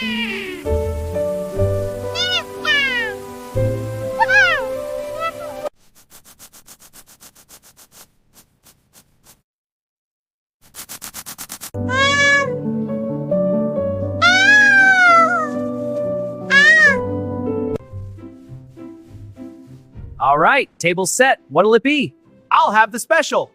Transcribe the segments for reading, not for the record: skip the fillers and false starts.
All right, table's set. What'll it be? I'll have the special.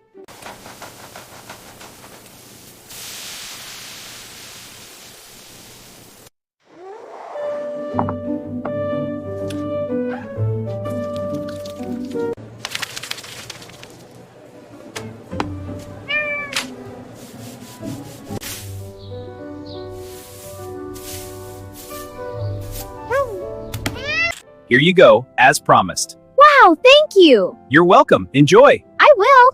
Here you go, as promised. Wow, thank you. You're welcome. Enjoy. I will.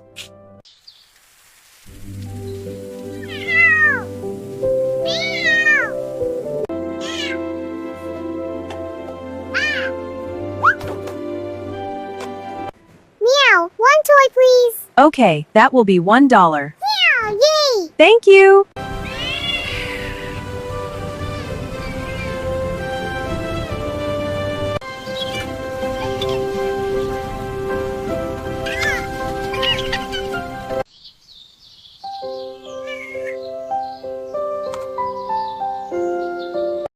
Meow, one toy please. Okay, that will be $1. Meow, yay! Thank you.